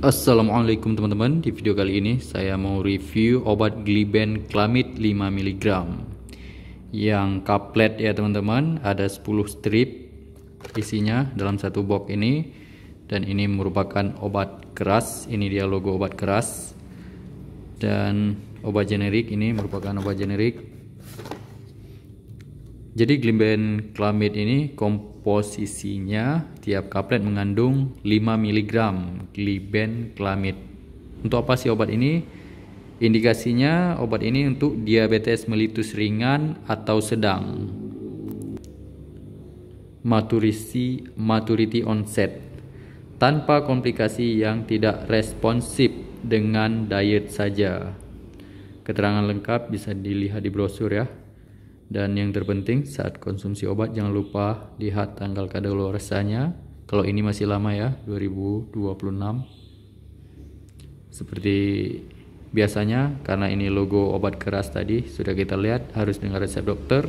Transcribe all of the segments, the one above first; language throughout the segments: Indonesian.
Assalamualaikum teman-teman. Di video kali ini saya mau review obat Gliben Clamid 5 mg yang kaplet ya teman-teman. Ada 10 strip isinya dalam satu box ini, dan ini merupakan obat keras. Ini dia logo obat keras, dan obat generik ini merupakan obat generik. Jadi Gliben Clamid ini komposisinya tiap kaplet mengandung 5 mg Gliben Clamid. Untuk apa sih obat ini? Indikasinya obat ini untuk diabetes mellitus ringan atau sedang. Maturity onset, tanpa komplikasi yang tidak responsif dengan diet saja. Keterangan lengkap bisa dilihat di brosur ya. Dan yang terpenting saat konsumsi obat jangan lupa lihat tanggal kadaluarsanya. Kalau ini masih lama ya, 2026. Seperti biasanya, karena ini logo obat keras tadi sudah kita lihat, harus dengan resep dokter.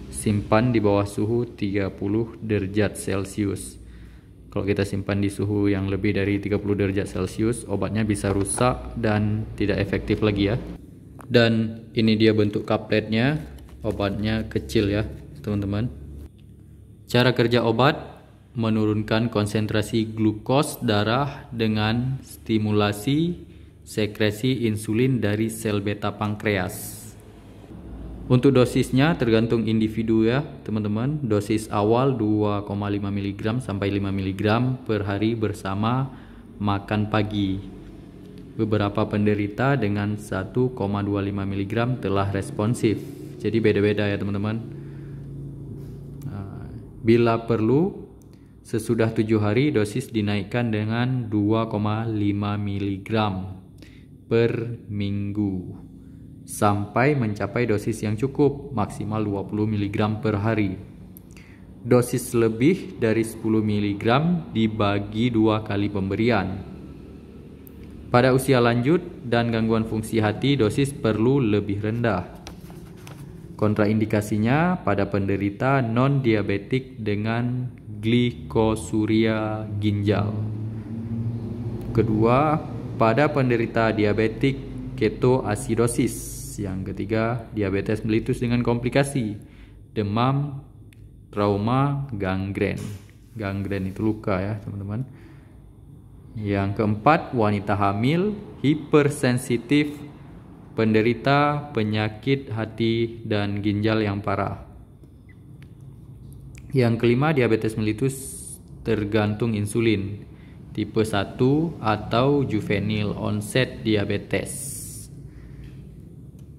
Simpan di bawah suhu 30 derajat Celcius. Kalau kita simpan di suhu yang lebih dari 30 derajat Celcius, obatnya bisa rusak dan tidak efektif lagi ya. Dan ini dia bentuk kapletnya. Obatnya kecil ya teman-teman. Cara kerja obat: menurunkan konsentrasi glukos darah dengan stimulasi sekresi insulin dari sel beta pankreas. Untuk dosisnya tergantung individu ya teman-teman. Dosis awal 2,5 mg sampai 5 mg per hari bersama makan pagi. Beberapa penderita dengan 1,25 mg telah responsif. Jadi beda-beda ya teman-teman. Bila perlu, sesudah 7 hari dosis dinaikkan dengan 2,5 mg per minggu sampai mencapai dosis yang cukup, maksimal 20 mg per hari. Dosis lebih dari 10 mg dibagi 2 kali pemberian. Pada usia lanjut dan gangguan fungsi hati, dosis perlu lebih rendah. Kontraindikasinya pada penderita non-diabetik dengan glikosuria ginjal. Kedua, pada penderita diabetik ketoasidosis. Yang ketiga, diabetes mellitus dengan komplikasi, demam, trauma, gangren. Gangren itu luka ya teman-teman. Yang keempat, wanita hamil, hipersensitif, penderita penyakit hati dan ginjal yang parah. Yang kelima, diabetes mellitus tergantung insulin, tipe 1 atau juvenile onset diabetes.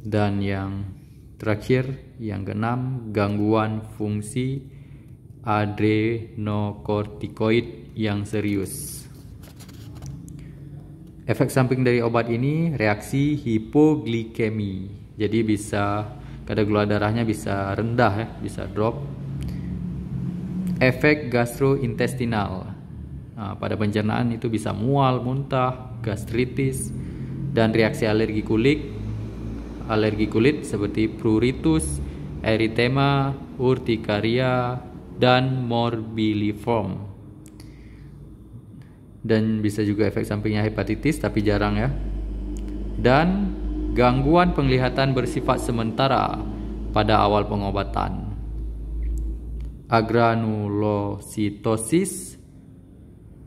Dan yang terakhir, yang keenam, gangguan fungsi adrenokortikoid yang serius. Efek samping dari obat ini reaksi hipoglikemi. Jadi bisa kadar gula darahnya bisa rendah ya, bisa drop. Efek gastrointestinal. Pada pencernaan itu bisa mual, muntah, gastritis, dan reaksi alergi kulit seperti pruritus, eritema, urtikaria, dan morbilliform. Dan bisa juga efek sampingnya hepatitis, tapi jarang ya. Dan gangguan penglihatan bersifat sementara pada awal pengobatan. Agranulositosis,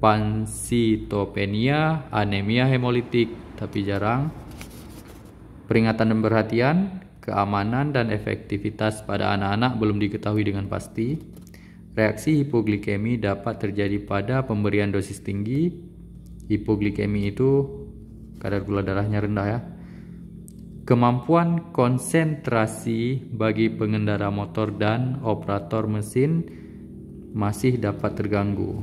pansitopenia, anemia hemolitik, tapi jarang. Peringatan dan perhatian: keamanan dan efektivitas pada anak-anak belum diketahui dengan pasti. Reaksi hipoglikemi dapat terjadi pada pemberian dosis tinggi. Hipoglikemi itu kadar gula darahnya rendah ya. Kemampuan konsentrasi bagi pengendara motor dan operator mesin masih dapat terganggu.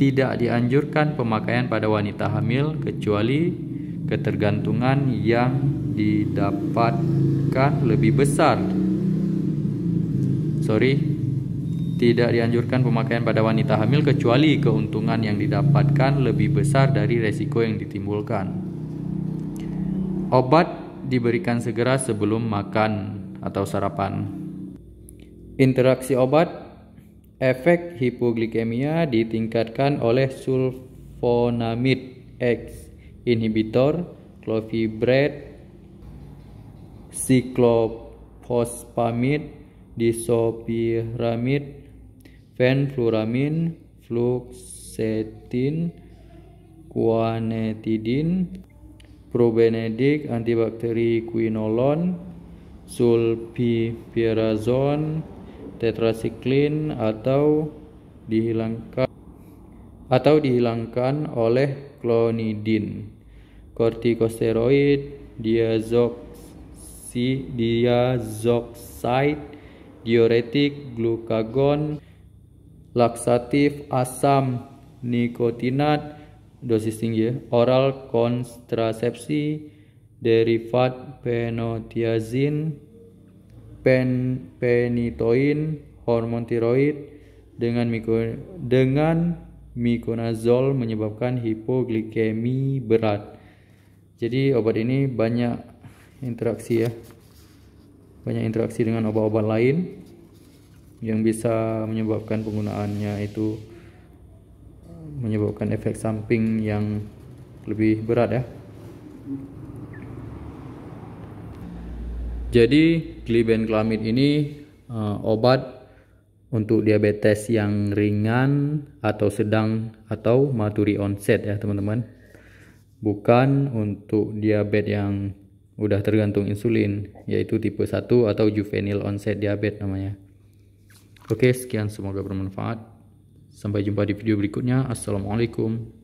Tidak dianjurkan pemakaian pada wanita hamil kecuali ketergantungan yang didapatkan lebih besar. Tidak dianjurkan pemakaian pada wanita hamil kecuali keuntungan yang didapatkan lebih besar dari resiko yang ditimbulkan. Obat diberikan segera sebelum makan atau sarapan. Interaksi obat: Efek hipoglikemia ditingkatkan oleh sulfonamid X inhibitor, clofibret, siklofosfamid, disopiramid, fenfluramin, fluoxetine, quinetidin, probenedik, antibakteri quinolone, sulpipirazon, tetrasiklin atau dihilangkan oleh klonidin, kortikosteroid, diazoxide, diuretik, glukagon, laksatif, asam nikotinat, dosis tinggi, oral kontrasepsi, derivat penotiazin, penitoin, hormon tiroid dengan miconazole menyebabkan hipoglikemi berat. Jadi obat ini banyak interaksi ya. Banyak interaksi dengan obat-obat lain yang bisa menyebabkan penggunaannya itu menyebabkan efek samping yang lebih berat ya. Jadi glibenclamid ini obat untuk diabetes yang ringan atau sedang atau maturi onset ya teman-teman. Bukan untuk diabetes yang udah tergantung insulin, yaitu tipe 1 atau juvenile onset diabetes namanya. Oke, sekian, semoga bermanfaat. Sampai jumpa di video berikutnya. Assalamualaikum.